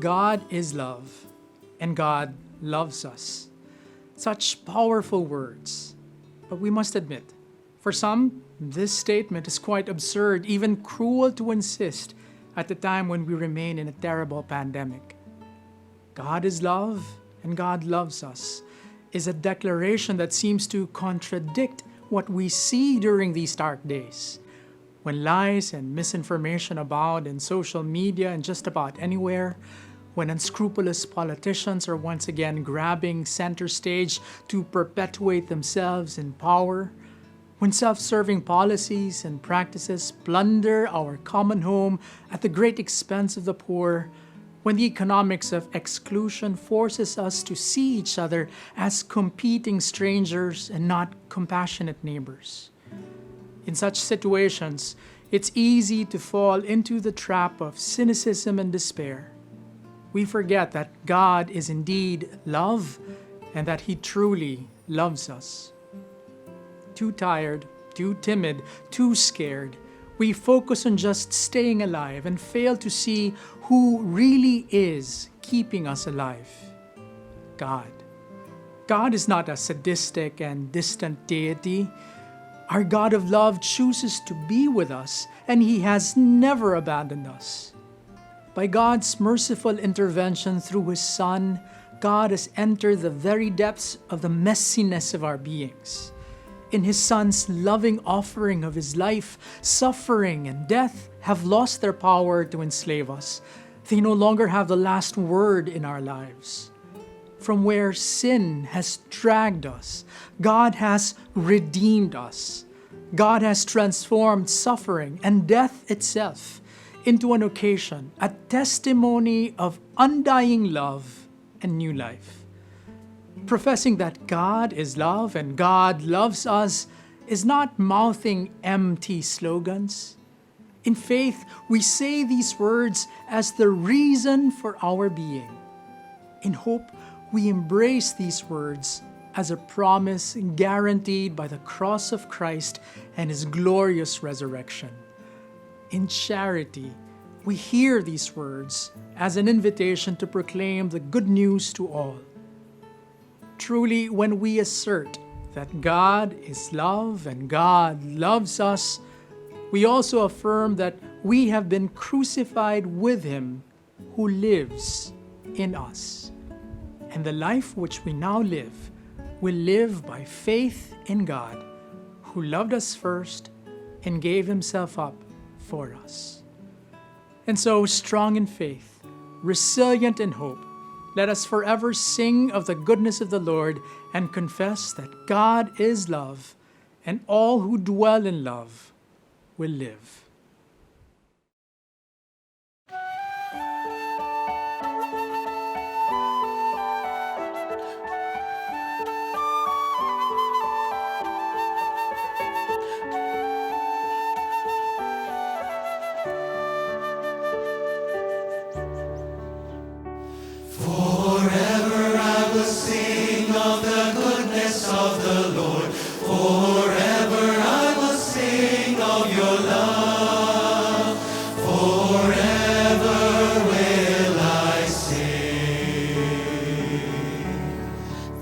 God is love, and God loves us. Such powerful words. But we must admit, for some, this statement is quite absurd, even cruel to insist at the time when we remain in a terrible pandemic. God is love, and God loves us is a declaration that seems to contradict what we see during these dark days, when lies and misinformation abound in social media and just about anywhere, when unscrupulous politicians are once again grabbing center stage to perpetuate themselves in power, when self-serving policies and practices plunder our common home at the great expense of the poor, when the economics of exclusion forces us to see each other as competing strangers and not compassionate neighbors. In such situations, it's easy to fall into the trap of cynicism and despair. We forget that God is indeed love and that He truly loves us. Too tired, too timid, too scared, we focus on just staying alive and fail to see who really is keeping us alive. God. God is not a sadistic and distant deity. Our God of love chooses to be with us, and He has never abandoned us. By God's merciful intervention through His Son, God has entered the very depths of the messiness of our beings. In His Son's loving offering of His life, suffering and death have lost their power to enslave us. They no longer have the last word in our lives. From where sin has dragged us, God has redeemed us. God has transformed suffering and death itself into an occasion, a testimony of undying love and new life. Professing that God is love and God loves us is not mouthing empty slogans. In faith, we say these words as the reason for our being. In hope, we embrace these words as a promise guaranteed by the cross of Christ and His glorious resurrection. In charity, we hear these words as an invitation to proclaim the good news to all. Truly, when we assert that God is love and God loves us, we also affirm that we have been crucified with Him who lives in us. And the life which we now live will live by faith in God, who loved us first and gave Himself up for us. And so, strong in faith, resilient in hope, let us forever sing of the goodness of the Lord and confess that God is love, and all who dwell in love will live.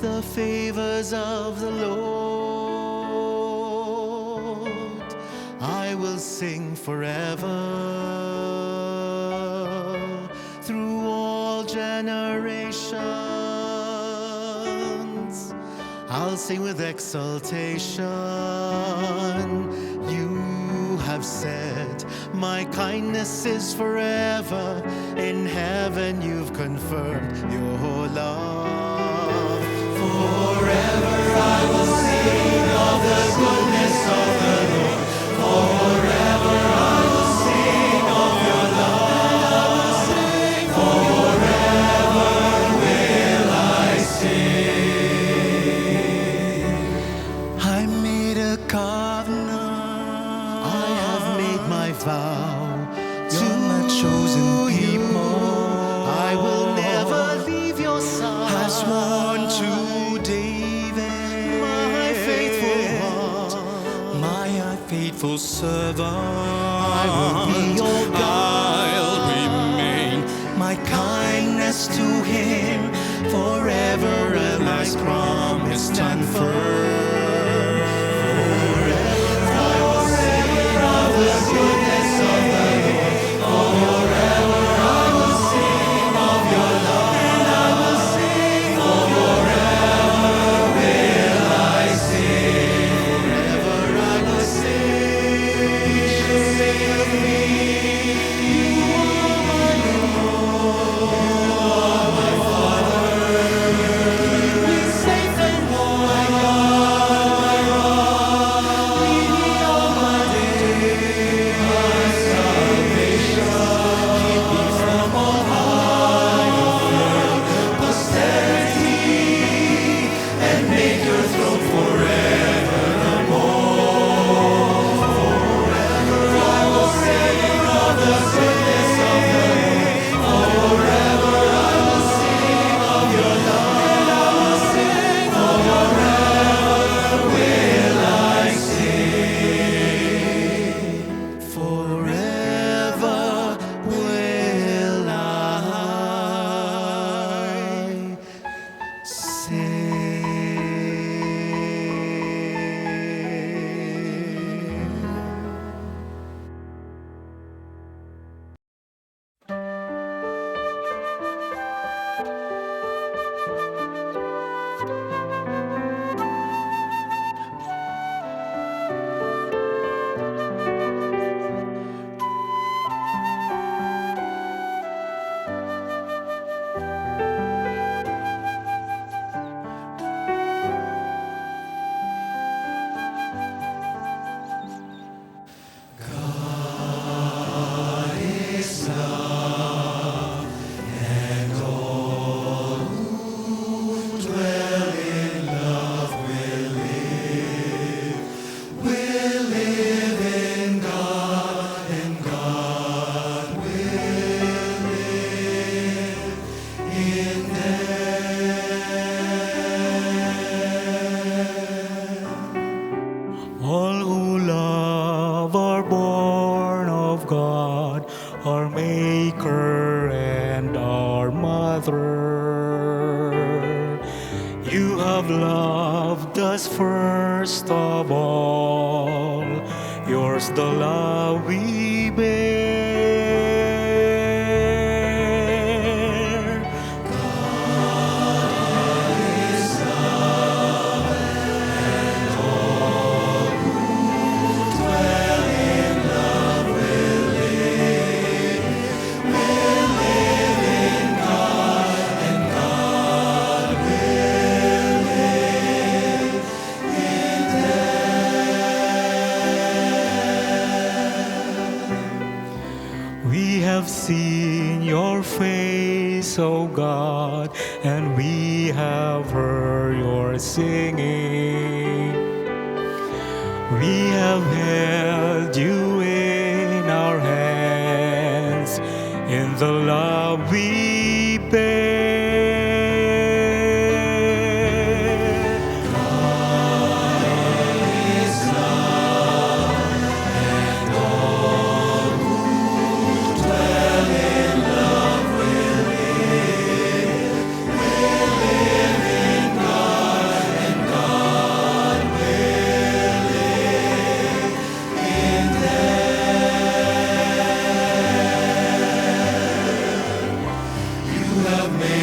The favors of the Lord I will sing forever. Through all generations I'll sing with exultation. You have said my kindness is forever. In heaven you've confirmed your love. Forever I will sing of the goodness of the Lord. Forever I will sing of your love. Forever will I sing. I made a covenant. I have made my vow. You're my chosen people. I will never leave your side. I sworn to David, my faithful one, my faithful servant. I will be your God. I'll remain. My kindness yes to Him. Forever a life's promise stand firm. Forever I will sing of the goodness of the Lord. Forever I will sing of your love. And I will sing forever will I sing. Forever I will sing. You shall sing of me. You are my Lord. You are my Father. You keep me safe and warm. My God, my rock. Lead me all my days. My salvation. Keep me from all harm. Posterity. And make your throne forevermore. Forever I will sing of the goodness of the Lord. Forever I will sing of your love. And I will sing forever will I sing. Forever will I sing. All who love are born of God, our Maker and our Mother. You have loved us first of all, yours the love we bear. We have seen your face, O God, and we have heard your singing. We have held you in our hands in the love we bear. Have made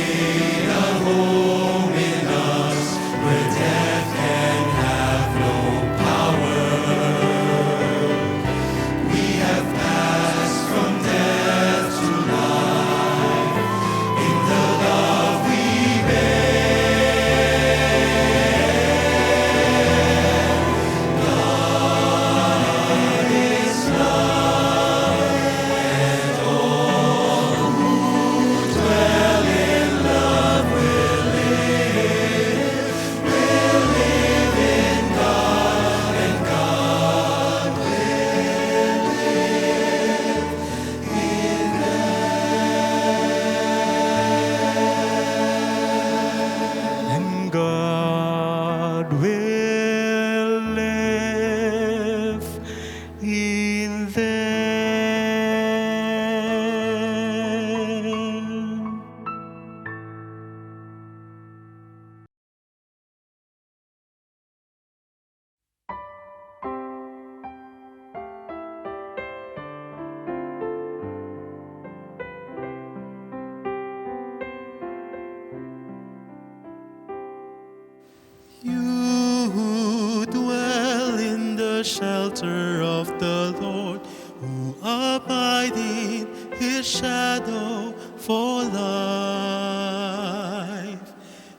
shelter of the Lord, who abide in his shadow for life.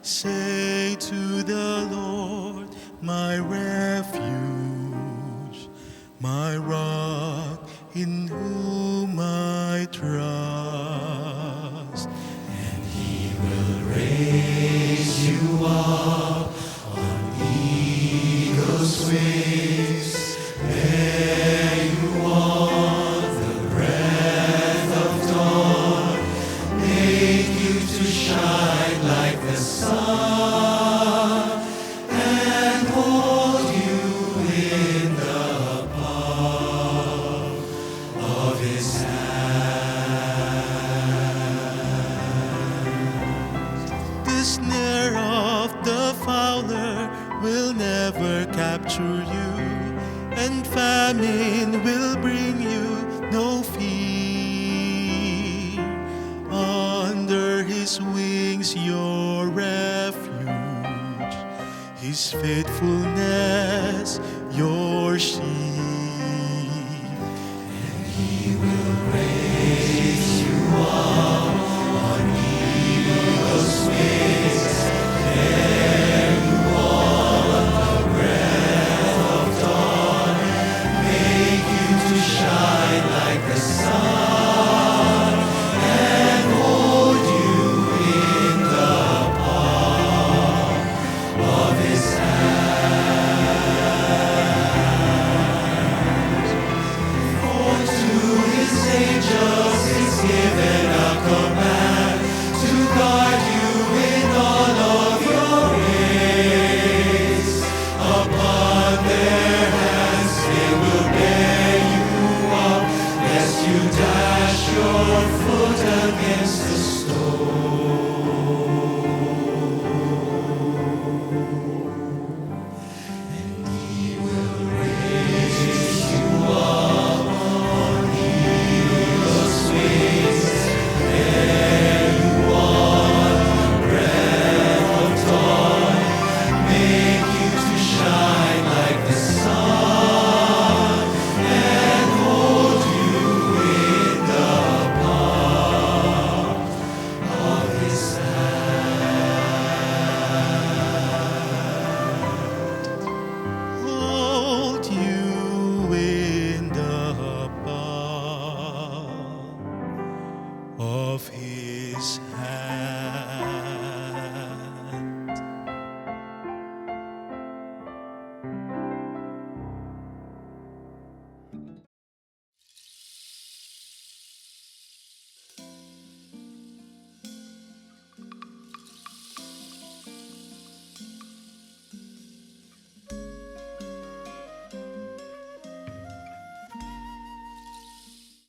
Say to the Lord, my refuge, my rock, in whom I trust. And he will raise you up on eagle's wings. Bear you on the breath of dawn. Make you to shine like the sun. And hold you in the palm of his hand. The snare of the fowler will never capture you, and famine will bring you no fear. Under his wings your refuge, his faithfulness your shield.